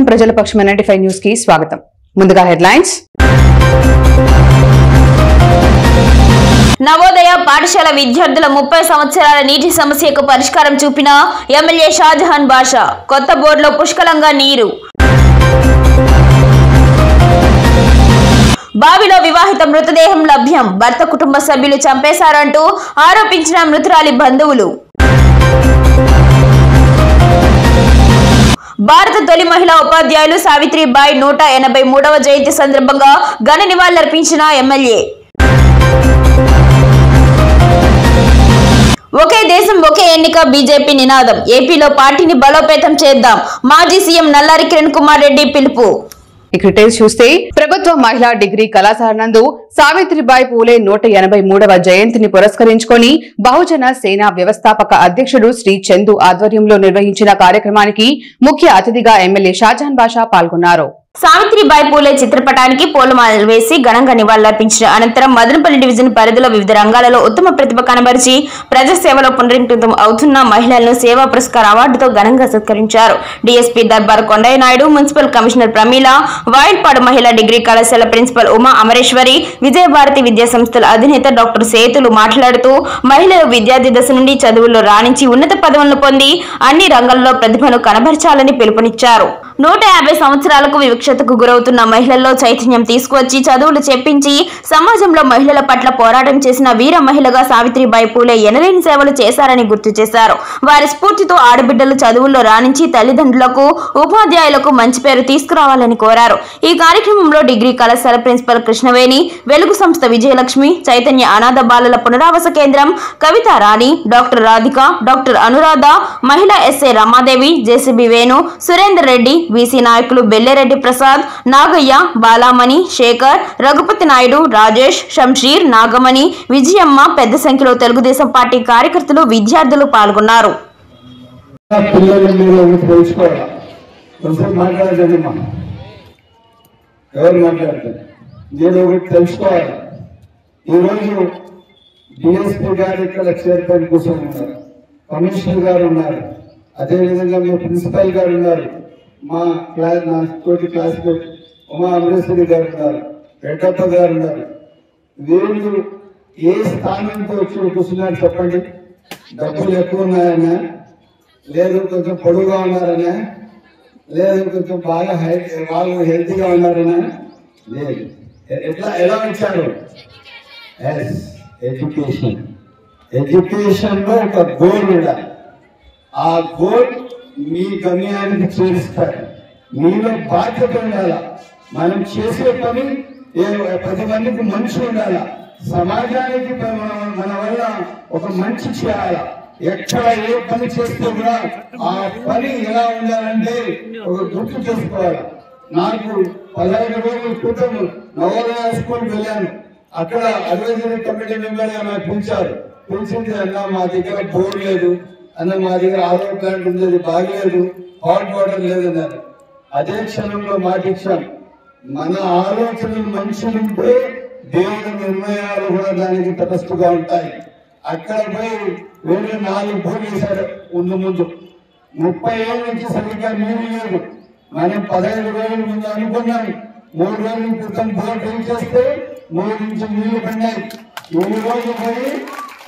నమస్కారం ప్రజల పక్షం 95 న్యూస్ కి స్వాగతం. ముందుగా హెడ్లైన్స్. నవోదయ పాఠశాల విద్యార్థుల 30 సంవత్సరాల నీటి సమస్యకు పరిష్కారం చూపిన ఎమ్మెల్యే షాజహాన్ బాషా. కొత్త బోర్డులో పుష్కలంగా నీరు. బావిలో వివాహిత మృతదేహం లభ్యం. భర్త కుటుంబ సభ్యులు చంపేశారంటూ ఆరోపించిన మృతురాలి బంధువులు. భారత తొలి మహిళా ఉపాధ్యాయులు సావిత్రిబాయి 183వ జయంతి సందర్భంగా ఘన నివాళులర్పించిన ఎమ్మెల్యే. ఒకే దేశం ఒకే ఎన్నిక బీజేపీ నినాదం. ఏపీలో పార్టీని బలోపేతం చేద్దాం. మాజీ సీఎం నల్లారి కిరణ్ కుమార్ రెడ్డి పిలుపు. ఇక డీటెయిల్స్ చూస్తే ప్రభుత్వ మహిళా డిగ్రీ కళాశాల నందు సావిత్రిబాయి పూలే 183వ జయంతిని పురస్కరించుకొని బహుజన సేన వ్యవస్థాపక అధ్యక్షుడు శ్రీ చందు ఆధ్వర్యంలో నిర్వహించిన కార్యక్రమానికి ముఖ్య అతిథిగా ఎమ్మెల్యే షాజహాన్ బాషా పాల్గొన్నారు. సావిత్రిబాయి పూలే చిత్రపటానికి పూలమాలలు వేసి ఘనంగా నివాళులర్పించిన అనంతరం మదనపల్లి డివిజన్ పరిధిలో వివిధ రంగాలలో ఉత్తమ ప్రతిభ కనబరిచి ప్రజాసేవలో పునరంకితం అవుతున్న మహిళలను సేవా పురస్కార్ అవార్డుతో ఘనంగా సత్కరించారు. DSP Darbar Kondaiah Naidu, municipal commissioner Pramila, Vayalpadu మహిళా డిగ్రీ కళాశాల ప్రిన్సిపల్ ఉమా అమరేశ్వరి, విజయభారతి విద్యా సంస్థల అధినేత డాక్టర్ సేతులు మాట్లాడుతూ మహిళలు విద్యార్థి దశ నుండి చదువుల్లో రాణించి ఉన్నత పదవులను పొంది అన్ని రంగాల్లో ప్రతిభను కనబరచాలని పిలుపునిచ్చారు. 150 సంవత్సరాలకు వివక్షతకు గురవుతున్న మహిళల్లో చైతన్యం తీసుకువచ్చి చదువులు చెప్పించి సమాజంలో మహిళల పట్ల పోరాటం చేసిన వీర మహిళగా సావిత్రిబాయి పూలే ఎనలేని సేవలు చేశారని గుర్తు చేశారు. వారి స్ఫూర్తితో ఆడబిడ్డలు చదువుల్లో రాణించి తల్లిదండ్రులకు, ఉపాధ్యాయులకు మంచి పేరు తీసుకురావాలని కోరారు. ఈ కార్యక్రమంలో డిగ్రీ కళాశాల ప్రిన్సిపల్ కృష్ణవేణి, వెలుగు సంస్థ విజయలక్ష్మి, చైతన్య అనాథ బాలల పునరావాస కేంద్రం కవితా రాణి, డాక్టర్ రాధిక, డాక్టర్ అనురాధ, మహిళా S A Ramadevi, JCB Venu, Surender Reddy, BC నాయకులు బెల్లేరెడ్డి ప్రసాద్, నాగయ్య, బాలామణి, శేఖర్, రఘుపతి నాయుడు, రాజేష్, షంషీర్, నాగమణి, విజయమ్మ, పెద్ద సంఖ్యలో తెలుగుదేశం పార్టీ కార్యకర్తలు, విద్యార్థులు పాల్గొన్నారు. కమిషనర్ గారు ఉన్నారు, అదేవిధంగా మీ ప్రిన్సిపల్ గారు ఉన్నారు, మా క్లాస్ నా తోటి క్లాస్మేట్ ఉమా అమరేశ్వరి గారు ఉన్నారు, రెడ్డప్ప గారు ఉన్నారు. వీళ్ళు ఏ స్థానంతో వచ్చి కూర్చున్నారు చెప్పండి? డబ్బులు ఎక్కువ ఉన్నాయన్నా, లేదు కొంచెం పొడుగుగా ఉన్నారన్నా, లేదు కొంచెం బాగా వాళ్ళు హెల్తీగా ఉన్నారన్నా, లేదు. ఎలా వచ్చారు? ఎడ్యుకేషన్. ఎడ్యుకేషన్లో ఒక గోల్ ఉండాలి. ఆ గోల్ మీ గమ్యానికి చేరుస్తారు. మీలో బాధ్యత ఉండాల. మనం చేసే పని 10 మందికి మంచి ఉండాల. సమాజానికి మన వల్ల ఒక మంచి చేయాల. ఎక్కడ ఏ పని చేస్తే కూడా ఆ పని ఎలా ఉండాలంటే ఒక గుర్తు చేసుకోవాలి. నాకు 15 రోజుల క్రితం నవోదయ స్కూల్కి వెళ్ళాను. అక్కడ అడ్వైజరీ కమిటీ మెంబర్గా నాకు పిలిచారు. పిలిచింది అన్నా మా దగ్గర బోర్డు లేదు అన్న, మా దగ్గర ఆరో ప్లాంట్ ఉంది, బాగలేదు, హాట్ వాటర్ లేదన్నారు. అదే క్షణంలో మాటిచ్చాం, మన ఆలోచనలు మంచిగుంటే దేవుడి నిర్ణయాలు కూడా దానికి తటస్థుగా ఉంటాయి. అక్కడ పోయి వేరే 4 బోర్లు వేశారు. ముందు 30 ఏళ్ళ నుంచి సరిగ్గా నీళ్ళు లేదు. మనం 15 రోజుల ముందు అనుకున్నాం, 3 రోజుల క్రితం బోర్డు ఏం చేస్తే 3 నుంచి నీళ్లు పడినాయి. ఈ రోజు పోయి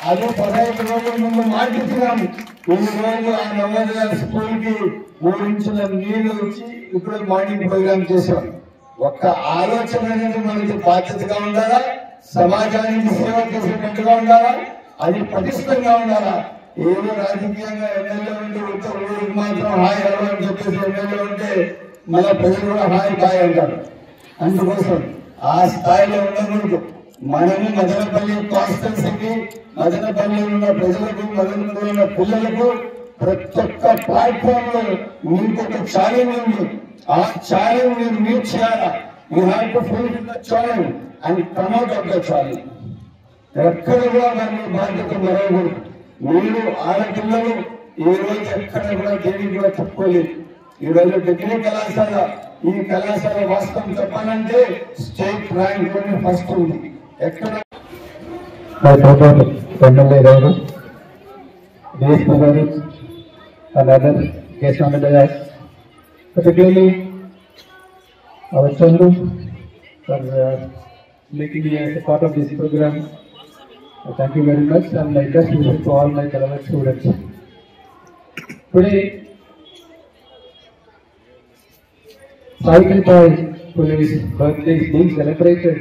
అది 15 రోజుల ముందు మాటిచ్చినాము. ఈ రోజు ఆ నవోదయ స్కూల్ కి 3 ఇంచుల నీళ్లు వచ్చి ఇప్పుడు మార్నింగ్ ప్రోగ్రామ్ చేశాం. ఒక్క ఆలోచన అనేది మనకి బాధ్యతగా ఉండాలా, సమాజానికి సేవ చేసేటట్టుగా ఉండాలా, అది పటిష్టంగా ఉండాలా. ఏదో రాజకీయంగా ఎమ్మెల్యే ఉంటే ఉత్తర ఊరికి మాత్రం హాయ్ హలో అని చెప్పేసి ఎమ్మెల్యే ఉంటే మన ప్రజలు కూడా హాయ్ బాయ్ అంటారు. అందుకోసం ఆ స్థాయిలో ఉండకూడదు. మనము మదనపల్లి కాన్స్టిట్యున్సీకి, మదనపల్లిలో ఉన్న ప్రజలకు, మదనపల్లిలో ఉన్న పిల్లలకు ప్రతి ఒక్క ప్లాట్ఫామ్ లో మీకు ఒక ఛాలెంజ్ ఉంది. ఆ ఛాలెంజ్ మీరు మీట్ చేయాలా. You have to fulfil the challenge and come out of the challenge. ఎక్కడ కూడా మన బాధ్యత మరవకూడదు. మీరు ఆడపిల్లలు ఈ రోజు ఎక్కడ కూడా దేనికి కూడా చెప్పుకోలేదు. ఈ రోజు డిగ్రీ కళాశాల, ఈ కళాశాల వాస్తవం చెప్పాలంటే స్టేట్ ర్యాంక్ లోనే ఫస్ట్ ఉంది. ఎక్కడ ఎమ్మెల్యే గారు, డిఎస్పీ గారు, and other guest on the dais, particularly our Chandu for making me as a part of this program. Thank you very much, and my best wishes to all my fellow students. Today, Savitribai Phule's birthday is being celebrated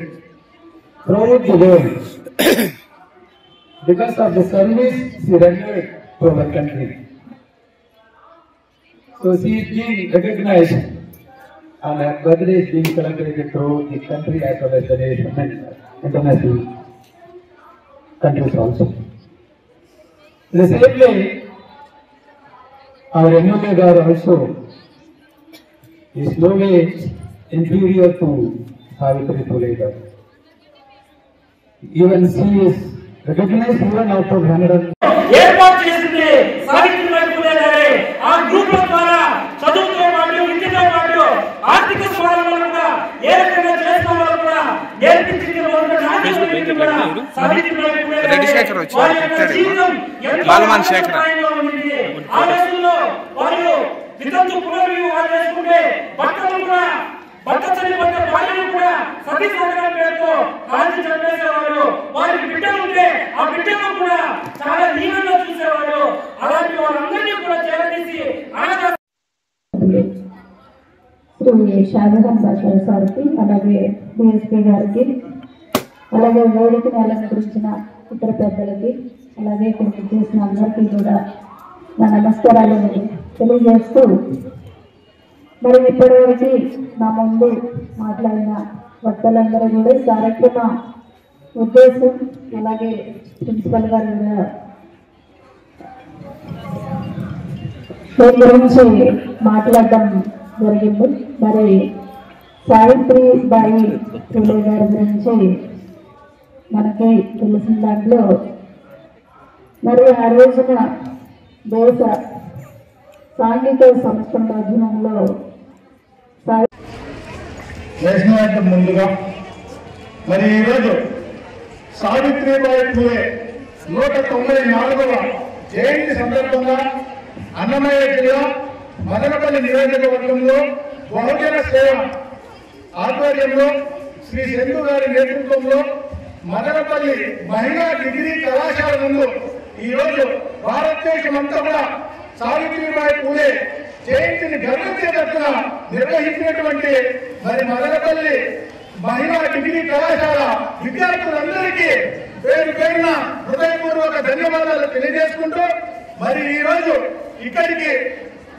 throughout the world because of the service she rendered to our country. So she is being recognized, and her birthday is being celebrated throughout the country as well as the nation and international countries also. In the same way, our MLA also is no way inferior to Savitribai Phule. Even she is recognized even out of 100. ఏర్పాటు చేసింది సావిత్రిబాయి పూలే గారే. ఆ group ద్వారా చదువుతో పాటు విద్యతో పాటు ఆర్థిక స్వావలంబన కూడా ఏ రకంగా చేసుకోవాలో కూడా నేర్పించింది. సావిత్రిబాయి పూలే ఆ రోజుల్లో వారు వితంతు పునర్వివాహం చేసుకుంటే భర్తలు కూడా భర్త చనిపోయిన భార్యను కూడా సతీ సహగమనం పేరుతో కాల్చి చంపేసేవాడు. వారికి బిడ్డలు ఉంటే ఆ బిడ్డను కూడా చాలా హీనంగా చూసేవాడు. అలాంటి వాళ్ళందరినీ కూడా చేరదీసి శ్రీ షాజహాన్ బాషా సార్కి, అలాగే డిఎస్పీ గారికి, అలాగే వేదికను అలంకరించిన ఇతర పెద్దలకి, అలాగే ఇక్కడికి చేసిన అందరికీ కూడా నా నమస్కారాలు తెలియజేస్తూ, మరి ఇప్పటివరకు నా ముందు మాట్లాడిన వక్తలందరూ కూడా ఈ కార్యక్రమ ఉద్దేశం, అలాగే ప్రిన్సిపల్ గారు కూడా దీని గురించి మాట్లాడడం జరిగింది. మరి సావిత్రిబాయి పూలే గారి గురించి మనకి తెలిసిన దాంట్లో, మరి ఆ రోజున దేశ సాంఘిక సంస్కరణ అధ్యయనంలో చేసినట్టు ముందుగా మరి ఈరోజు సావిత్రిబాయి పూలే 194వ జయంతి సందర్భంగా అన్నమయ్య జిల్లా మదనపల్లి నియోజకవర్గంలో బహుజన సేవ ఆధ్వర్యంలో శ్రీ చందు గారి నేతృత్వంలో మదనపల్లి మహిళా డిగ్రీ కళాశాల నందు ఈరోజు భారతదేశం అంతా కూడా సావిత్రిబాయి పూలే జయంతిని గర్వించేటట్టుగా నిర్వహించినటువంటి మరి మదనపల్లి మహిళా డిగ్రీ కళాశాల విద్యార్థులందరికీ పేరు పేరున హృదయపూర్వక ధన్యవాదాలు తెలియజేసుకుంటూ, మరి ఈ రోజు ఇక్కడికి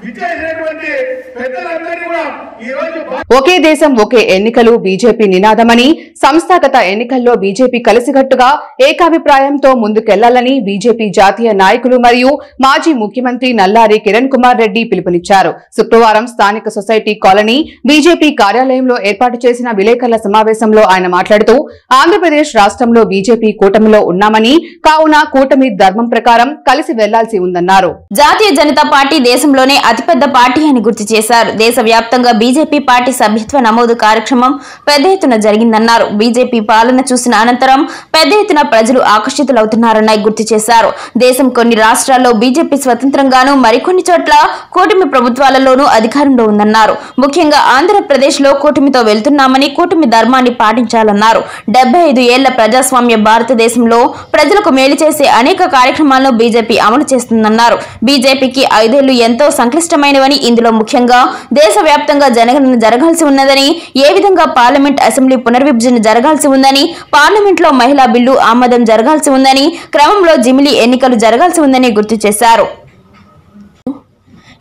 విచ్చేసినటువంటి పెద్దలందరినీ కూడా ఈ రోజు ఒకే దేశం ఒకే ఎన్నికలు బీజేపీ నినాదమని, సంస్థాగత ఎన్నికల్లో బీజేపీ కలిసికట్టుగా ఏకాభిప్రాయంతో ముందుకెళ్లాలని బీజేపీ జాతీయ నాయకులు మరియు మాజీ ముఖ్యమంత్రి నల్లారి కిరణ్ కుమార్ రెడ్డి పిలుపునిచ్చారు. శుక్రవారం స్థానిక సొసైటీ కాలనీ బీజేపీ కార్యాలయంలో ఏర్పాటు చేసిన విలేకరుల సమావేశంలో ఆయన మాట్లాడుతూ, ఆంధ్రప్రదేశ్ రాష్ట్రంలో బీజేపీ కూటమిలో ఉన్నామని, కావున కూటమి ధర్మం ప్రకారం కలిసి వెళ్లాల్సి ఉందన్నారు. జాతీయ జనతా పార్టీ దేశంలోనే అతిపెద్ద పార్టీ అని గుర్తు చేశారు. దేశవ్యాప్తంగా బీజేపీ పార్టీ సభ్యత్వ నమోదు కార్యక్రమం పెద్ద ఎత్తున జరిగిందన్నారు. బీజేపీ పాలన చూసిన అనంతరం పెద్ద ఎత్తున ప్రజలు ఆకర్షితులవుతున్నారని గుర్తు చేశారు. దేశం కొన్ని రాష్ట్రాల్లో బీజేపీ స్వతంత్రంగానూ, మరికొన్ని చోట్ల కూటమి ప్రభుత్వాలలోనూ అధికారంలో ఉందన్నారు. ముఖ్యంగా ఆంధ్రప్రదేశ్ లో కూటమితో వెళ్తున్నామని, కూటమి ధర్మాన్ని పాటించాలన్నారు. 75 ఏళ్ల ప్రజాస్వామ్య భారతదేశంలో ప్రజలకు మేలు చేసే అనేక కార్యక్రమాలను బీజేపీ అమలు చేస్తుందన్నారు. బీజేపీకి 5 ఏళ్లు ఎంతో సంక్లిష్టమైనవని, ఇందులో ముఖ్యంగా దేశవ్యాప్తంగా జనగణన జరగాల్సి ఉన్నదని, ఏ విధంగా పార్లమెంట్ అసెంబ్లీ పునర్విభజన జరగాల్సి ఉందని, పార్లమెంట్ లో మహిళా బిల్లు ఆమోదం జరగాల్సి ఉందని, క్రమంలో జిమిలీ ఎన్నికలు జరగాల్సి ఉందని గుర్తు చేశారు.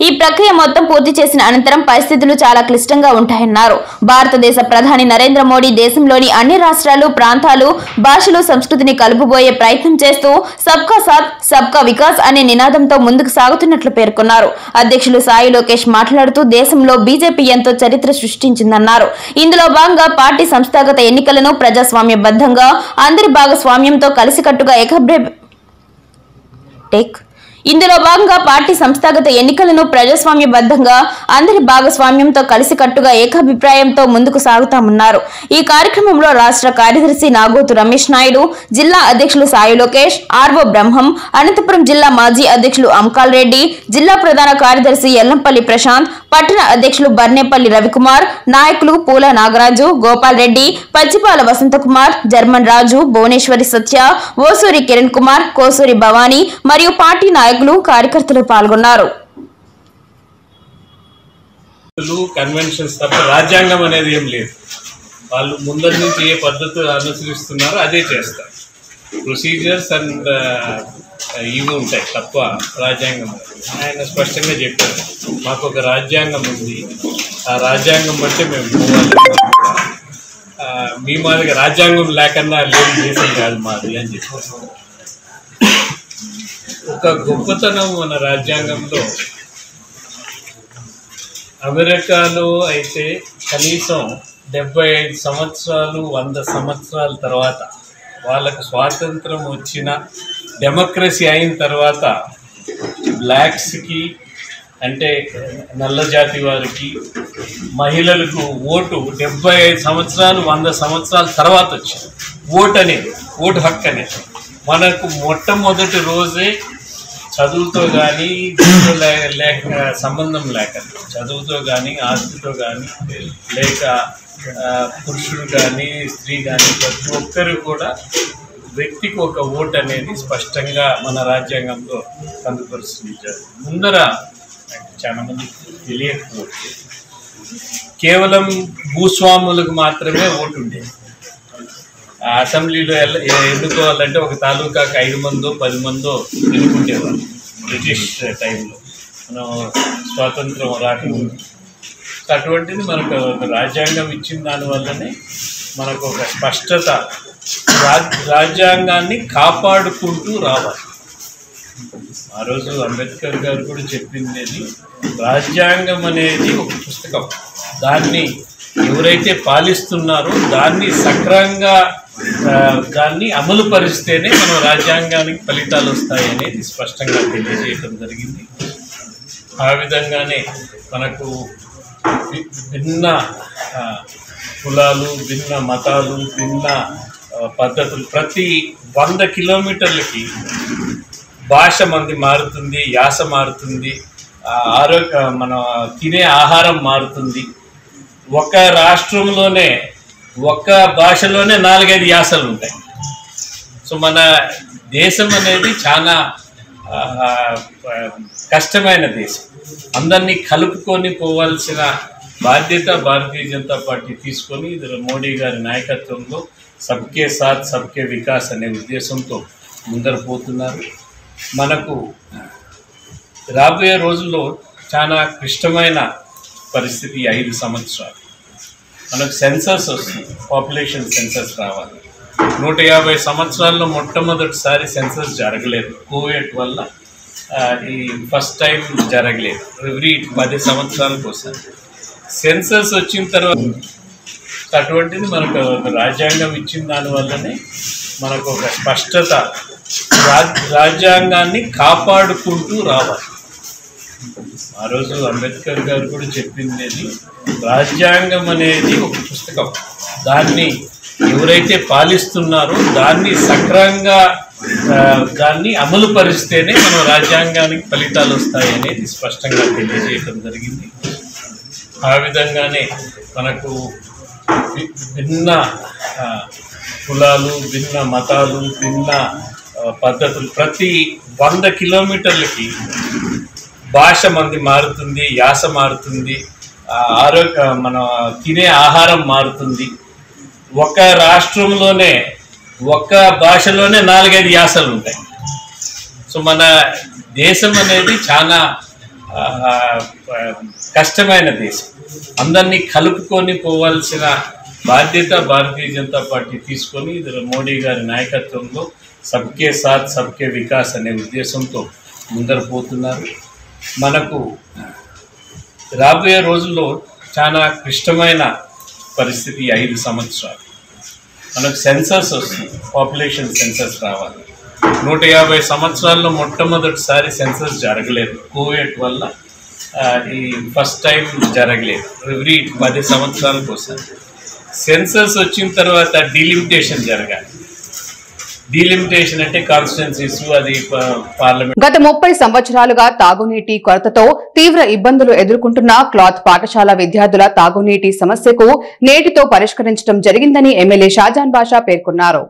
ఈ ప్రక్రియ మొత్తం పూర్తి చేసిన అనంతరం పరిస్థితులు చాలా క్లిష్టంగా ఉంటాయన్నారు. భారతదేశ ప్రధాని నరేంద్ర మోడీ దేశంలోని అన్ని రాష్ట్రాలు, ప్రాంతాలు, భాషలు, సంస్కృతిని కలుపుబోయే ప్రయత్నం చేస్తూ సబ్కా సాత్ సబ్కా వికాస్ అనే నినాదంతో ముందుకు సాగుతున్నట్లు పేర్కొన్నారు. అధ్యక్షులు సాయి లోకేష్ మాట్లాడుతూ, దేశంలో బీజేపీ ఎంతో చరిత్ర సృష్టించిందన్నారు. ఇందులో భాగంగా పార్టీ సంస్థాగత ఎన్నికలను ప్రజాస్వామ్యబద్ధంగా అందరి భాగస్వామ్యంతో కలిసికట్టుగా ఇందులో భాగంగా పార్టీ సంస్థాగత ఎన్నికలను ప్రజాస్వామ్యబద్ధంగా అందరి భాగస్వామ్యంతో కలిసికట్టుగా ఏకాభిప్రాయంతో ముందుకు సాగుతామన్నారు. ఈ కార్యక్రమంలో రాష్ట్ర కార్యదర్శి నాగోతు రమేష్ నాయుడు, జిల్లా అధ్యక్షులు సాయి లోకేష్, ఆర్వో బ్రహ్మం, అనంతపురం జిల్లా మాజీ అధ్యక్షులు అంకాల్ రెడ్డి, జిల్లా ప్రధాన కార్యదర్శి ఎల్లంపల్లి ప్రశాంత్, పట్టణ అధ్యక్షులు బర్నేపల్లి రవికుమార్, నాయకులు పూల నాగరాజు, గోపాల్ రెడ్డి, పచ్చిపాల వసంతకుమార్, జర్మన్ రాజు, భువనేశ్వరి సత్య, ఓసూరి కిరణ్ కుమార్, కోసూరి భవానీ మరియు పార్టీ నాయకులు కార్యకర్తలు పాల్గొన్నారు. కన్వెన్షన్స్ తప్ప రాజ్యాంగం అనేది ఏం లేదు. వాళ్ళు ముందరి నుంచి ఏ పద్ధతులు అనుసరిస్తున్నారో అదే చేస్తారు. ప్రొసీజర్స్ అండ్ ఇవి ఉంటాయి తప్ప రాజ్యాంగం. ఆయన స్పష్టంగా చెప్పారు, మాకు ఒక రాజ్యాంగం ఉంది, ఆ రాజ్యాంగం బట్టి మేము పోవాలి. మీ మాదిగా రాజ్యాంగం లేకన్నా లేని దేశం కాదు మాది అని చెప్పారు. ఒక గొప్పతనం మన రాజ్యాంగంలో, అమెరికాలో అయితే కనీసం 75 సంవత్సరాలు 100 సంవత్సరాల తర్వాత వాళ్ళకు స్వాతంత్రం వచ్చిన డెమోక్రసీ అయిన తర్వాత బ్లాక్స్కి అంటే నల్ల జాతి వారికి మహిళలకు ఓటు 75 సంవత్సరాలు 100 సంవత్సరాల తర్వాత వచ్చింది. ఓటు హక్కు అనేది మనకు మొట్టమొదటి రోజే చదువుతో కానీ లేక సంబంధం లేక చదువుతో కానీ ఆస్తితో కానీ లేక పురుషుడు కానీ స్త్రీ కానీ ప్రతి ఒక్కరు కూడా వ్యక్తికి ఒక ఓటు అనేది స్పష్టంగా మన రాజ్యాంగంలో పొందుపరుస్తుంది. ముందర చాలా మంది తెలియకపోవచ్చు, కేవలం భూస్వాములకు మాత్రమే ఓటు ఉండేది. అసెంబ్లీలో ఎన్నుకోవాలంటే ఒక తాలూకాకి 5 మందో 10 మందో ఎన్నుకుంటేవాళ్ళు బ్రిటిష్ టైంలో, మనం స్వాతంత్రం రాకముందు. అటువంటిది మనకు ఒక రాజ్యాంగం ఇచ్చిన దానివల్లనే మనకు ఒక స్పష్టత, రాజ్యాంగాన్ని కాపాడుకుంటూ రావాలి. ఆ రోజు అంబేద్కర్ గారు కూడా చెప్పింది, రాజ్యాంగం అనేది ఒక పుస్తకం, దాన్ని ఎవరైతే పాలిస్తున్నారో దాన్ని సక్రమంగా దాన్ని అమలు పరిస్తేనే మనం రాజ్యాంగానికి ఫలితాలు వస్తాయి అనేది స్పష్టంగా తెలియజేయడం జరిగింది. ఆ విధంగానే మనకు భిన్న కులాలు, భిన్న మతాలు, భిన్న పద్ధతులు, ప్రతి 100 కిలోమీటర్లకి భాష మంది మారుతుంది, యాస మారుతుంది, మన తినే ఆహారం మారుతుంది. ఒక రాష్ట్రంలోనే ఒక భాషలోనే 4-5 యాసలు ఉంటాయి. సో మన దేశం అనేది చాలా కష్టమైన దేశం. అందరినీ కలుపుకొని పోవాల్సిన బాధ్యత భారతీయ జనతా పార్టీ తీసుకొని మోడీ గారి నాయకత్వంలో సబ్కే సాత్ సబ్కే వికాస్ అనే ఉద్దేశంతో ముందర పోతున్నారు. మనకు రాబోయే రోజుల్లో చాలా క్లిష్టమైన పరిస్థితి 5 సంవత్సరాలు. మనకు సెన్సస్ వస్తుంది, పాపులేషన్ సెన్సస్ రావాలి. 150 సంవత్సరాల్లో మొట్టమొదటిసారి సెన్సస్ జరగలేదు, కోవిడ్ వల్ల ఈ ఫస్ట్ టైం జరగలేదు. ఎవ్రీ 10 సంవత్సరాలకు వస్తుంది సెన్సస్. వచ్చిన తర్వాత అటువంటిది మనకు రాజ్యాంగం ఇచ్చిన దానివల్లనే మనకు ఒక స్పష్టత, రాజ్యాంగాన్ని కాపాడుకుంటూ రావాలి. ఆ రోజు అంబేద్కర్ గారు కూడా చెప్పింది, రాజ్యాంగం అనేది ఒక పుస్తకం, దాన్ని ఎవరైతే పాలిస్తున్నారో దాన్ని సక్రమంగా దాన్ని అమలు పరిస్తేనే మనం రాజ్యాంగానికి ఫలితాలు వస్తాయి అనేది స్పష్టంగా తెలియజేయడం జరిగింది. ఆ విధంగానే మనకు భిన్న కులాలు, భిన్న మతాలు, భిన్న పద్ధతులు, ప్రతి 100 కిలోమీటర్లకి భాష మంది మారుతుంది, యాస మారుతుంది, మన తినే ఆహారం మారుతుంది. ఒక రాష్ట్రంలోనే ఒక భాషలోనే 4-5 యాసలు ఉంటాయి. సో మన దేశం అనేది చాలా కష్టమైన దేశం. అందరినీ కలుపుకొని పోవాల్సిన బాధ్యత భారతీయ జనతా పార్టీ తీసుకొని మోడీ గారి నాయకత్వంలో సబ్కే సాత్ సబ్కే వికాస్ అనే ఉద్దేశంతో ముందర పోతున్నారు. మనకు రాబోయే రోజుల్లో చాలా క్లిష్టమైన పరిస్థితి 5 సంవత్సరాలు. మనకు సెన్సస్ వస్తుంది, పాపులేషన్ సెన్సస్ రావాలి. 150 సంవత్సరాల్లో మొట్టమొదటిసారి సెన్సస్ జరగలేదు, కోవిడ్ వల్ల ఈ ఫస్ట్ టైం జరగలేదు. ఎవ్రీ 10 సంవత్సరాలకు వస్తుంది సెన్సస్. వచ్చిన తర్వాత డిలిమిటేషన్ జరగాలి. డీలిమిటేషన్ అంటే కాన్స్టిట్యున్సీస్, అది పార్లమెంట్. గత 30 సంవత్సరాలుగా తాగునీటి కొరతతో తీవ్ర ఇబ్బందులు ఎదుర్కొంటున్న క్లాత్ పాఠశాల విద్యార్థుల తాగునీటి సమస్యకు నేటితో పరిష్కరించడం జరిగిందని ఎమ్మెల్యే షాజాన్ బాషా పేర్కొన్నారు.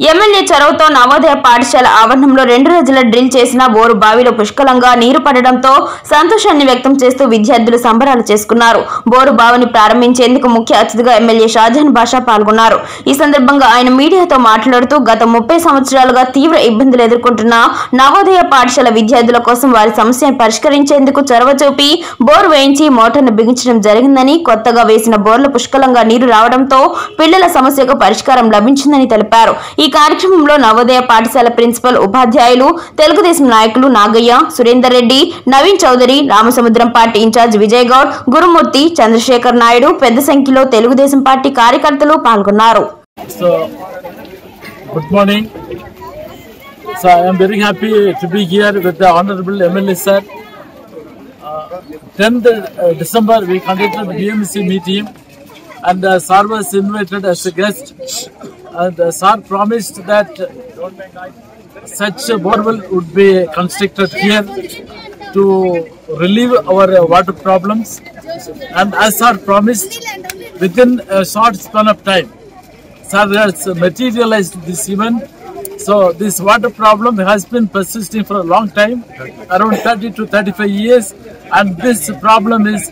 ఎమ్మెల్యే చొరవతో నవోదయ పాఠశాల ఆవరణంలో 2 రోజుల డ్రిల్ చేసిన బోరు బావిలో పుష్కలంగా నీరు పడడంతో సంతోషాన్ని వ్యక్తం చేస్తూ విద్యార్థులు సంబరాలు చేసుకున్నారు. బోరు బావిని ప్రారంభించేందుకు ముఖ్య అతిథిగా ఎమ్మెల్యే షాజాన్ బాషా పాల్గొన్నారు. ఈ సందర్భంగా ఆయన మీడియాతో మాట్లాడుతూ గత 30 సంవత్సరాలుగా తీవ్ర ఇబ్బందులు ఎదుర్కొంటున్న నవోదయ పాఠశాల విద్యార్థుల కోసం వారి సమస్యను పరిష్కరించేందుకు చొరవ చూపి బోరు వేయించి మోటార్ను బిగించడం జరిగిందని, కొత్తగా వేసిన బోర్లో పుష్కలంగా నీరు రావడంతో పిల్లల సమస్యకు పరిష్కారం లభించిందని తెలిపారు. ఈ కార్యక్రమంలో నవోదయ పాఠశాల ప్రిన్సిపల్, ఉపాధ్యాయులు, తెలుగుదేశం నాయకులు నాగయ్య, సురేందర్ రెడ్డి, నవీన్ చౌదరి, రామసముద్రం పార్టీ ఇన్ఛార్జ్ విజయ్ గౌడ్, గురుమూర్తి, చంద్రశేఖర్ నాయుడు పెద్ద సంఖ్యలో తెలుగుదేశం పార్టీ కార్యకర్తలు పాల్గొన్నారు. Good morning. So I am very happy to be here with the Honorable MLA sir. 10th December we conducted the BMC meeting and sir was invited as a guest. And sir promised that such a borewell would be constructed here to relieve our water problems. And as sir promised, within a short span of time, sir has materialized this event. So this water problem has been persisting for a long time, around 30 to 35 years, and this problem is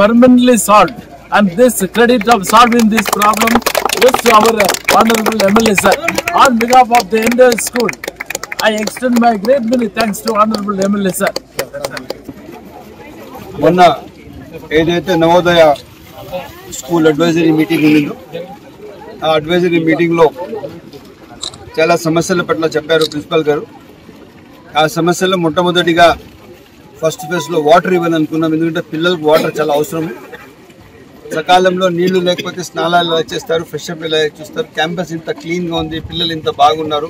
permanently solved. And this credit of solving this problem goes to our Honorable MLA sir. On behalf of the entire school, I extend my great many thanks to Honorable MLA sir. మొన్న ఏదైతే Navodaya school advisory meeting ఉందో ఆ advisory మీటింగ్లో చాలా సమస్యల పట్ల చెప్పారు principal గారు. ఆ సమస్యలో మొట్టమొదటిగా ఫస్ట్ ఫేజ్లో వాటర్ ఇవ్వాలనుకున్నాం, ఎందుకంటే పిల్లలకు వాటర్ చాలా అవసరం. సకాలంలో నీళ్లు లేకపోతే స్నానాలు ఎలా చేస్తారు, ఫ్రెష్ అప్ ఎలా చూస్తారు. క్యాంపస్ ఇంత క్లీన్గా ఉంది, పిల్లలు ఇంత బాగున్నారు,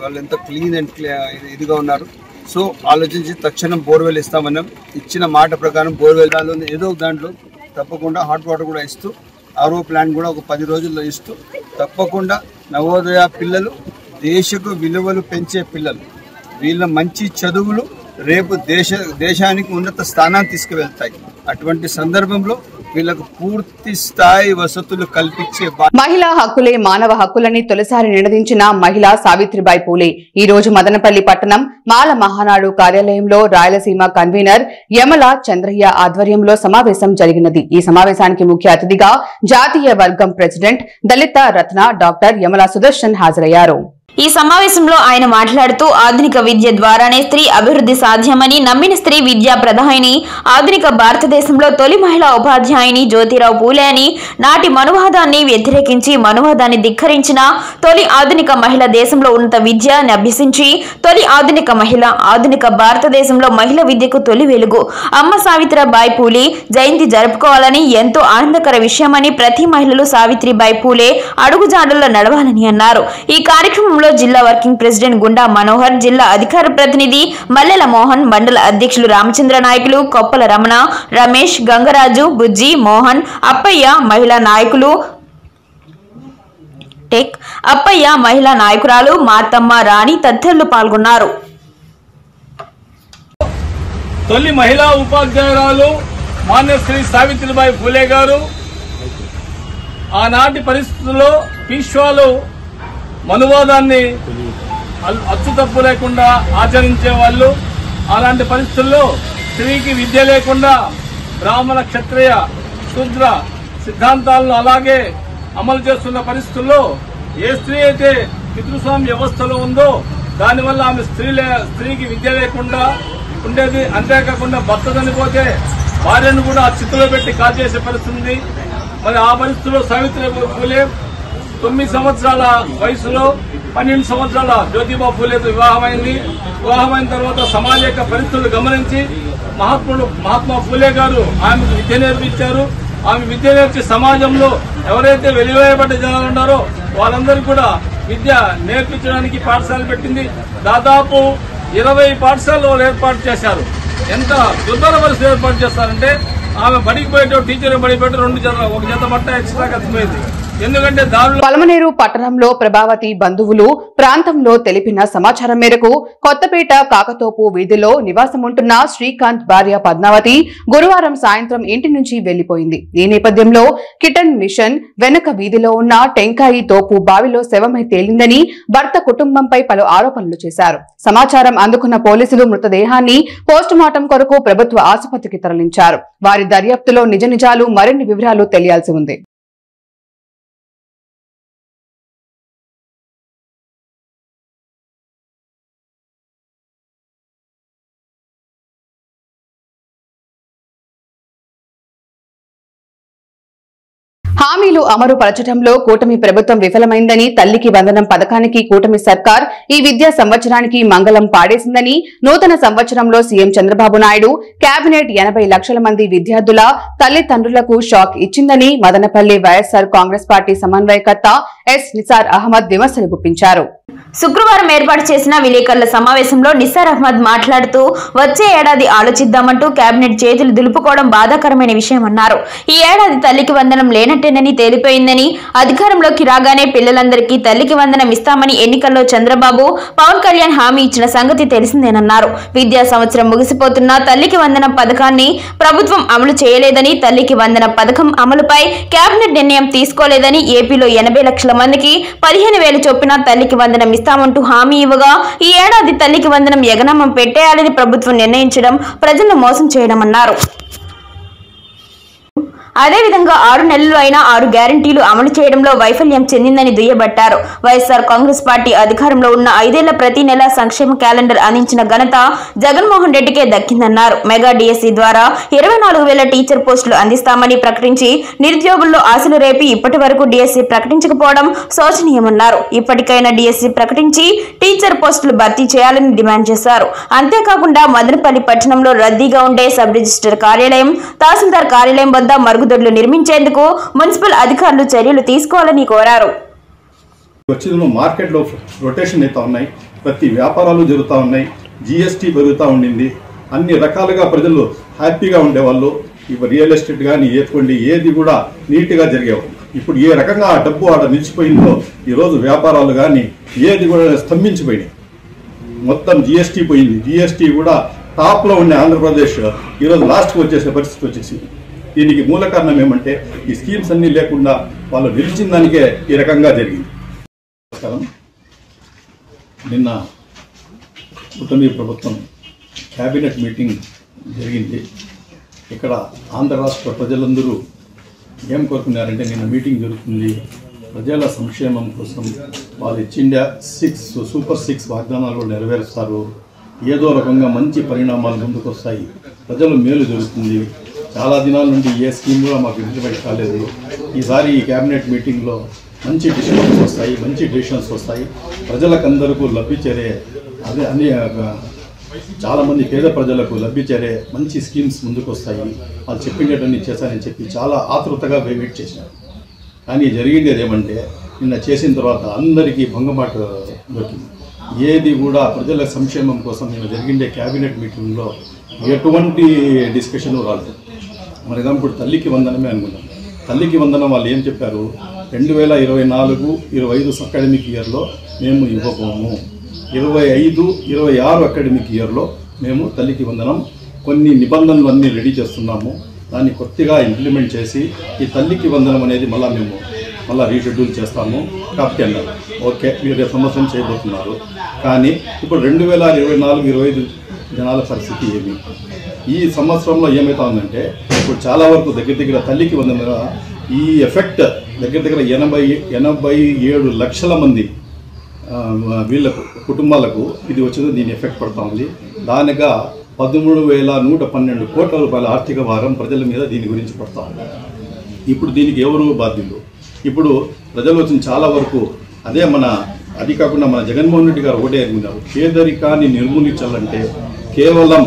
వాళ్ళు ఎంత క్లీన్ అండ్ ఇదిగా ఉన్నారు. సో ఆలోచించి తక్షణం బోర్వెల్ ఇస్తామన్నాం. ఇచ్చిన మాట ప్రకారం బోర్వెల్ దానిలో ఏదో దాంట్లో తప్పకుండా హాట్ వాటర్ కూడా ఇస్తూ, ఆర్ఓ ప్లాంట్ కూడా ఒక 10 రోజుల్లో ఇస్తూ తప్పకుండా నవోదయ పిల్లలు దేశకు విలువలు పెంచే పిల్లలు, వీళ్ళ మంచి చదువులు రేపు దేశానికి ఉన్నత స్థానాన్ని తీసుకువెళ్తాయి. అటువంటి సందర్భంలో వీళ్ళకు పూర్తి స్థాయి వసతులు కల్పించే మహిళా హక్కులే మానవ హక్కులని తొలిసారి నినదించిన మహిళా సావిత్రిబాయి పూలే ఈ రోజు మదనపల్లి పట్టణం మాల మహానాడు కార్యాలయంలో రాయలసీమ కన్వీనర్ యమల చంద్రయ్య ఆధ్వర్యంలో సమావేశం జరిగినది. ఈ సమావేశానికి ముఖ్య అతిథిగా జాతీయ వర్గం ప్రెసిడెంట్ దళిత రత్న డాక్టర్ యమల సుదర్శన్ హాజరయ్యారు. ఈ సమావేశంలో ఆయన మాట్లాడుతూ ఆధునిక విద్య ద్వారానే స్త్రీ అభివృద్ధి సాధ్యమని నమ్మిన స్త్రీ విద్యా ప్రధాని, ఆధునిక భారతదేశంలో తొలి మహిళా ఉపాధ్యాయుని జ్యోతిరావు పూలే అని, నాటి మనువాదాన్ని వ్యతిరేకించి మనువాదాన్ని ధిక్కరించిన తొలి ఆధునిక మహిళ, దేశంలో ఉన్నత విద్యని అభ్యసించి తొలి ఆధునిక మహిళ, ఆధునిక భారతదేశంలో మహిళ విద్యకు తొలి వెలుగు అమ్మ సావిత్రిబాయి పూలే జయంతి జరుపుకోవాలని ఎంతో ఆనందకర విషయమని, ప్రతి మహిళలు సావిత్రిబాయి పూలే అడుగుజాడల్లో నడవాలని అన్నారు. ఈ కార్యక్రమంలో జిల్లా వర్కింగ్ ప్రెసిడెంట్ గుండా మనోహర్, జిల్లా అధికార ప్రతినిధి మల్లెల మోహన్, మండల అధ్యక్షులు రామచంద్ర నాయకులు, కొప్పల రమణ, రమేష్, గంగరాజు, బుజ్జి, మోహన్, అప్పయ్య, మహిళా నాయకులు అప్పయ్య, మహిళా నాయకురాలు మార్తమ్మ, రాణి తదితరులు పాల్గొన్నారు. తొలి మహిళా ఉపాధ్యాయురాలు మాన్య శ్రీ సావిత్రిబాయి పూలే గారు ఆనాటి పరిస్థితుల్లో పీష్వాలు మనువాదాన్ని అచ్చుతప్పు లేకుండా ఆచరించే వాళ్ళు. అలాంటి పరిస్థితుల్లో స్త్రీకి విద్య లేకుండా బ్రాహ్మణ, క్షత్రియ, శూద్ర సిద్ధాంతాలను అలాగే అమలు చేస్తున్న పరిస్థితుల్లో ఏ స్త్రీ అయితే పితృస్వామ్య వ్యవస్థలో ఉందో దానివల్ల ఆమె స్త్రీకి విద్య లేకుండా ఉండేది. అంతేకాకుండా భర్త చనిపోతే భార్యను కూడా చిత్తులో పెట్టి కాల్చేసే పరిస్థితి ఉంది. మరి ఆ పరిస్థితుల్లో సావిత్రిబాయి పూలే 9 సంవత్సరాల వయసులో 12 సంవత్సరాల జ్యోతిబా పూలేతో వివాహమైంది. వివాహమైన తర్వాత సమాజ యొక్క పరిస్థితులు గమనించి మహాత్మా పూలే గారు ఆమెకు విద్య నేర్పించారు. ఆమె విద్య నేర్చి సమాజంలో ఎవరైతే వెలివేయబడ్డ జనాలు ఉన్నారో వాళ్ళందరికీ కూడా విద్య నేర్పించడానికి పాఠశాలలు పెట్టింది. దాదాపు 20 పాఠశాలలు ఏర్పాటు చేశారు. ఎంత దుర్భర పరిస్థితి ఏర్పాటు చేస్తారంటే ఆమె బడికి పోయేటో టీచర్ బడికి పోయేటో 2 జత ఒక జత బట్ట ఎక్స్ట్రా ఖర్చుపోయింది. ఎందుకంటే దానిలో పలమనేరు పట్టణంలో ప్రభావతి బంధువులు ప్రాంతంలో తెలిపిన సమాచారం మేరకు కొత్తపేట కాకతోపు వీధిలో నివాసముంటున్న శ్రీకాంత్ భార్య పద్మావతి గురువారం సాయంత్రం ఇంటి నుంచి వెళ్లిపోయింది. ఈ నేపథ్యంలో కిటన్ మిషన్ వెనక వీధిలో ఉన్న టెంకాయి తోపు బావిలో శవమై తేలిందని భర్త కుటుంబంపై పలు ఆరోపణలు చేశారు. సమాచారం అందుకున్న పోలీసులు మృతదేహాన్ని పోస్టుమార్టం కొరకు ప్రభుత్వ ఆసుపత్రికి తరలించారు. వారి దర్యాప్తులో నిజ నిజాలు మరిన్ని వివరాలు తెలియాల్సి ఉంది. హామీలు అమలుపరచడంలో కూటమి ప్రభుత్వం విఫలమైందని, తల్లికి వందనం పథకానికి కూటమి సర్కార్ ఈ విద్యా సంవత్సరానికి మంగళం పాడేసిందని, నూతన సంవత్సరంలో సీఎం చంద్రబాబు నాయుడు కేబినెట్ 80 లక్షల మంది విద్యార్థుల తల్లిదండ్రులకు షాక్ ఇచ్చిందని మదనపల్లి వైఎస్ఆర్ కాంగ్రెస్ పార్టీ సమన్వయకర్త ఎస్ నిసార్ అహ్మద్ విమర్శలు గుప్పించారు. శుక్రవారం ఏర్పాటు చేసిన విలేకరుల సమావేశంలో నిసార్ అహ్మద్ మాట్లాడుతూ వచ్చే ఏడాది ఆలోచిద్దామంటూ కేబినెట్ చేతులు దులుపుకోవడం బాధాకరమైన విషయమన్నారు. ఈ ఏడాది తల్లికి వందనం లేనట్టేనని తేలిపోయిందని, అధికారంలోకి రాగానే పిల్లలందరికీ తల్లికి వందనం ఇస్తామని ఎన్నికల్లో చంద్రబాబు, పవన్ కళ్యాణ్ హామీ ఇచ్చిన సంగతి తెలిసిందేనన్నారు. విద్యా సంవత్సరం ముగిసిపోతున్నా తల్లికి వందనం పథకాన్ని ప్రభుత్వం అమలు చేయలేదని, తల్లికి వందనం పథకం అమలుపై కేబినెట్ నిర్ణయం తీసుకోలేదని, ఏపీలో 80 లక్షల మందికి 15,000 చొప్పున తల్లికి వందనం ఇస్తామంటూ హామీ ఇవ్వగా ఈ ఏడాది తల్లికి వందనం ఎగనామం పెట్టేయాలని ప్రభుత్వం నిర్ణయించడం ప్రజలను మోసం చేయడమన్నారు. అదేవిధంగా 6 నెలలు అయినా 6 గ్యారంటీలు అమలు చేయడంలో వైఫల్యం చెందిందని దుయ్యబట్టారు. వైఎస్ఆర్ కాంగ్రెస్ పార్టీ అధికారంలో ఉన్న 5 ఏళ్ల ప్రతి నెల సంక్షేమ క్యాలెండర్ అందించిన ఘనత జగన్మోహన్ రెడ్డికే దక్కిందన్నారు. మెగా డిఎస్సీ ద్వారా 24,000 టీచర్ పోస్టులు అందిస్తామని ప్రకటించి నిరుద్యోగుల్లో ఆశలు రేపి ఇప్పటి వరకు డిఎస్సీ ప్రకటించకపోవడం శోచనీయమన్నారు. ఇప్పటికైనా డిఎస్సీ ప్రకటించి టీచర్ పోస్టులు భర్తీ చేయాలని డిమాండ్ చేశారు. అంతేకాకుండా మదనపల్లి పట్టణంలో రద్దీగా ఉండే సబ్ రిజిస్టర్ కార్యాలయం, తహసీల్దార్ కార్యాలయం వద్ద మరుగుదొడ్లు నిర్మించేందుకు మున్సిపల్ అధికారులు చర్యలు తీసుకోవాలని కోరారు. వచ్చేది మార్కెట్లో రొటేషన్ అవుతా ఉన్నాయి, ప్రతి వ్యాపారాలు జరుగుతూ ఉన్నాయి, జిఎస్టీ పెరుగుతూ ఉండింది, అన్ని రకాలుగా ప్రజలు హ్యాపీగా ఉండేవాళ్ళు. ఇప్పుడు రియల్ ఎస్టేట్ కానీ ఏది ఏది కూడా నీట్గా జరిగేవాళ్ళు. ఇప్పుడు ఏ రకంగా ఆ డబ్బు ఆడ నిలిచిపోయిందో ఈరోజు వ్యాపారాలు కానీ ఏది కూడా స్తంభించిపోయినాయి. మొత్తం జిఎస్టీ పోయింది. జిఎస్టీ కూడా టాప్లో ఉండే ఆంధ్రప్రదేశ్ ఈరోజు లాస్ట్కి వచ్చేసే పరిస్థితి వచ్చేసింది. దీనికి మూల కారణం ఏమంటే ఈ స్కీమ్స్ అన్నీ లేకుండా వాళ్ళు నిలిచిన దానికే ఈ రకంగా జరిగింది. నిన్న కూటమి ప్రభుత్వం క్యాబినెట్ మీటింగ్ జరిగింది. ఇక్కడ ఆంధ్ర రాష్ట్ర ప్రజలందరూ ఏం కోరుకున్నారంటే, నిన్న మీటింగ్ జరుగుతుంది, ప్రజల సంక్షేమం కోసం వాళ్ళు ఇచ్చిండే 6 సూపర్ 6 వాగ్దానాలు నెరవేరుస్తారు, ఏదో రకంగా మంచి పరిణామాలు ముందుకు వస్తాయి, ప్రజలు మేలు జరుగుతుంది. చాలా దినాల నుండి ఏ స్కీమ్ కూడా మాకు ఇంప్లిమెంట్ కాలేదు. ఈసారి ఈ క్యాబినెట్ మీటింగ్లో మంచి డిసిషన్స్ వస్తాయి, మంచి డిసిషన్స్ వస్తాయి, ప్రజలకందరికీ లబ్ధి చేరే అన్ని చాలామంది పేద ప్రజలకు లబ్ధి చేరే మంచి స్కీమ్స్ ముందుకు వస్తాయి, వాళ్ళు చెప్పినవన్నీ చేశారని చెప్పి చాలా ఆతృతగా వెయిట్ చేసినారు. కానీ జరిగింది ఏమంటే, నిన్న చేసిన తర్వాత అందరికీ భంగమాట దొరికింది. ఏది కూడా ప్రజల సంక్షేమం కోసం నిన్న జరిగిండే క్యాబినెట్ మీటింగ్లో ఎటువంటి డిస్కషన్ రాలేదు. మరి ఇప్పుడు తల్లికి వందనమే అనుకున్నాం. తల్లికి వందనం వాళ్ళు ఏం చెప్పారు, 2024-25 అకాడమిక్ ఇయర్లో మేము ఇవ్వబోము, 25-26 అకాడమిక్ ఇయర్లో మేము తల్లికి వందనం కొన్ని నిబంధనలు అన్నీ రెడీ చేస్తున్నాము, దాన్ని కొత్తగా ఇంప్లిమెంట్ చేసి ఈ తల్లికి వందనం అనేది మళ్ళీ రీషెడ్యూల్ చేస్తాము కాబట్టి అన్నారు. ఓకే, మీరు సంవత్సరం చేయబోతున్నారు. కానీ ఇప్పుడు 2024-25 జనాల పరిస్థితి ఏమి? ఈ సంవత్సరంలో ఏమవుతా ఉందంటే, ఇప్పుడు చాలా వరకు దగ్గర తల్లికి వందన ఈ ఎఫెక్ట్ దగ్గర 87 లక్షల మంది వీళ్ళ కుటుంబాలకు ఇది వచ్చింది, దీని ఎఫెక్ట్ పడుతూ ఉంది. దానిగా 13,112 కోట్ల రూపాయల ఆర్థిక భారం ప్రజల మీద దీని గురించి పడుతూ ఉంది. ఇప్పుడు దీనికి ఎవరు బాధ్యులు? ఇప్పుడు ప్రజలు వచ్చిన చాలా వరకు అది కాకుండా మన జగన్మోహన్ రెడ్డి గారు ఒకటే అనుకున్నారు, పేదరికాన్ని నిర్మూలించాలంటే కేవలం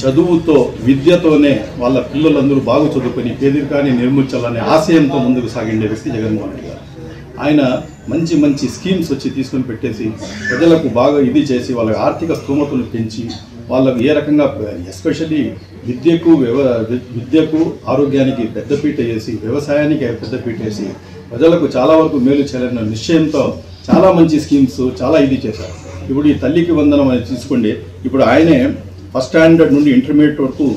చదువుతో విద్యతోనే వాళ్ళ పిల్లలందరూ బాగా చదువుకొని పేదరికాన్ని నిర్మించాలనే ఆశయంతో ముందుకు సాగిండే వ్యక్తి జగన్మోహన్ రెడ్డి గారు. ఆయన మంచి స్కీమ్స్ వచ్చి తీసుకొని పెట్టేసి ప్రజలకు బాగా ఇది చేసి వాళ్ళ ఆర్థిక స్తోమతను పెంచి వాళ్ళకు ఏ రకంగా ఎస్పెషల్లీ విద్యకు ఆరోగ్యానికి పెద్దపీట వేసి వ్యవసాయానికి పెద్దపీట వేసి ప్రజలకు చాలా వరకు మేలు చేయాలన్న నిశ్చయంతో చాలా మంచి స్కీమ్స్ చాలా ఇది చేశారు. ఇప్పుడు ఈ తల్లికి వందనం అనేది తీసుకోండి. ఇప్పుడు ఆయనే ఫస్ట్ స్టాండర్డ్ నుండి ఇంటర్మీడియట్ వరకు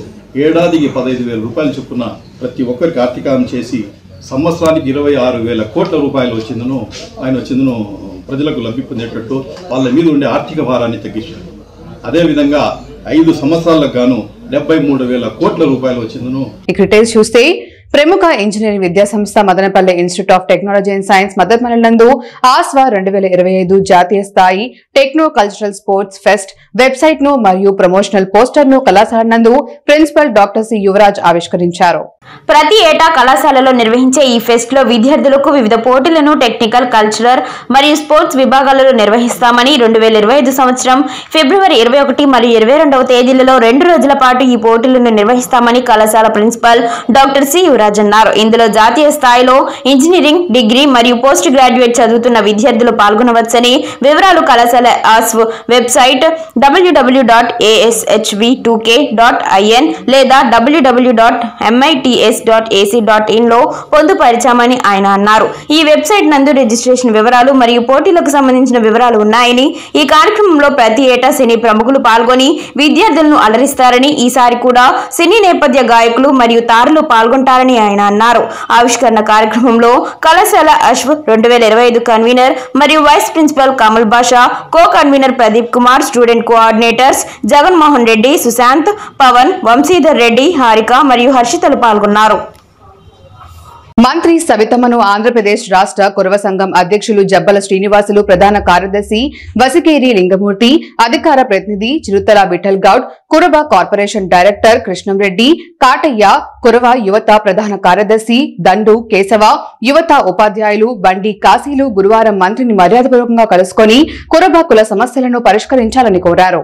ఏడాదికి 15,000 రూపాయలు చొప్పున ప్రతి ఒక్కరికి ఆర్థికారం చేసి సంవత్సరానికి 26,000 కోట్ల రూపాయలు వచ్చిందను ప్రజలకు లబ్ధి పొందేటట్టు వాళ్ళ మీద ఉండే ఆర్థిక భారాన్ని తగ్గించారు. అదేవిధంగా 5 సంవత్సరాలకు గాను 73,000 కోట్ల రూపాయలు వచ్చిందను. డీటెయిల్స్ చూస్తే ప్రముఖ ఇంజనీరింగ్ విద్యా సంస్థ Madanapalle institute of technology and science Madanapalle నందు ఆస్వా 2025 జాతీయ స్థాయి techno cultural sports pest website ను మరియు ప్రమోషనల్ పోస్టర్ ను కళాశాల నందు ప్రిన్సిపల్ డాక్టర్ సి యువరాజ్ ఆవిష్కరించారు. ప్రతి ఏటా కళాశాలలో నిర్వహించే ఈ ఫెస్ట్ లో విద్యార్థులకు వివిధ పోటీలను టెక్నికల్, కల్చరల్ మరియు స్పోర్ట్స్ విభాగాలలో నిర్వహిస్తామని 2025 సంవత్సరం ఫిబ్రవరి 21 మరియు 22వ తేదీలలో 2 రోజుల పాటు ఈ పోటీలను నిర్వహిస్తామని కళాశాల ప్రిన్సిపల్ డాక్టర్ సి యువరాజ్ అన్నారు. ఇందులో జాతీయ స్థాయిలో ఇంజనీరింగ్, డిగ్రీ మరియు పోస్ట్ గ్రాడ్యుయేట్ చదువుతున్న విద్యార్థులు పాల్గొనవచ్చని వివరాలు కళాశాల ఆస్వ్ వెబ్సైట్ www.ashv2k.in లేదా www.mits.ac.in లో పొందుపరిచామని ఆయన అన్నారు. ఈ వెబ్సైట్ నందు రిజిస్ట్రేషన్ వివరాలు మరియు పోటీలకు సంబంధించిన వివరాలు ఉన్నాయని, ఈ కార్యక్రమంలో ప్రతి ఏటా సినీ ప్రముఖులు పాల్గొని విద్యార్థులను అలరిస్తారని, ఈసారి కూడా సినీ నేపథ్య గాయకులు మరియు తారలు పాల్గొంటారని ఆయన అన్నారు. ఆవిష్కరణ కార్యక్రమంలో కళాశాల అశ్వ్ 2025 కన్వీనర్ మరియు vice principal Kamal Basha, co convener Pradeep Kumar, student coordinators Jaganmohan Reddy, Sushant, Pavan, Vamshidhar Reddy, Harika మరియు హర్షితలు పాల్గొన్నారు. మంత్రి సవితమ్మను ఆంధ్రప్రదేశ్ రాష్ట్ర కురవ సంఘం అధ్యక్షులు జబ్బల శ్రీనివాసులు, ప్రధాన కార్యదర్శి వసికేరి లింగమూర్తి, అధికార ప్రతినిధి చిరుతల విఠల్ గౌడ్, కురవ కార్పొరేషన్ డైరెక్టర్ కృష్ణంరెడ్డి, కాటయ్య, కురవ యువత ప్రధాన కార్యదర్శి దండు కేశవ, యువత ఉపాధ్యాయులు బండి కాశీలు గురువారం మంత్రిని మర్యాదపూర్వకంగా కలుసుకుని కురవ కుల సమస్యలను పరిష్కరించాలని కోరారు.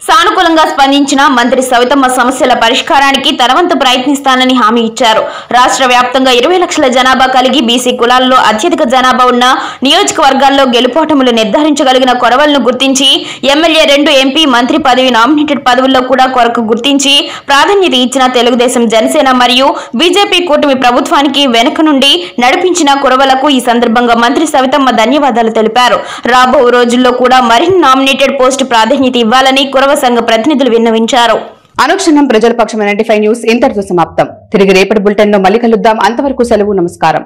సానుకూలంగా స్పందించిన మంత్రి సవితమ్మ సమస్యల పరిష్కారానికి తనవంతు ప్రయత్నిస్తానని హామీ ఇచ్చారు. రాష్ట్ర వ్యాప్తంగా 20 లక్షల జనాభా కలిగి బీసీ కులాల్లో అత్యధిక జనాభా ఉన్న నియోజకవర్గాల్లో గెలుపోటములు నిర్ధారించగలిగిన కొరవలను గుర్తించి ఎమ్మెల్యే 2 ఎంపీ మంత్రి పదవి నామినేటెడ్ పదవుల్లో కూడా కొరకు గుర్తించి ప్రాధాన్యత ఇచ్చిన తెలుగుదేశం, జనసేన మరియు బీజేపీ కూటమి ప్రభుత్వానికి వెనుక నుండి నడిపించిన కురవలకు ఈ సందర్భంగా మంత్రి సవితమ్మ ధన్యవాదాలు తెలిపారు. రాబో రోజుల్లో కూడా మరిన్ని నామినేటెడ్ పోస్టు ప్రాధాన్యత ఇవ్వాలని కురవ సంఘ ప్రతినిధులు విన్నవించారు. అనుక్షణం ప్రజల పక్షం 95 న్యూస్ ఇంతటితో సమాప్తం. తిరిగి రేపటి బులెటిన్ లో మళ్ళీ కలుద్దాం. అంతవరకు సెలవు, నమస్కారం.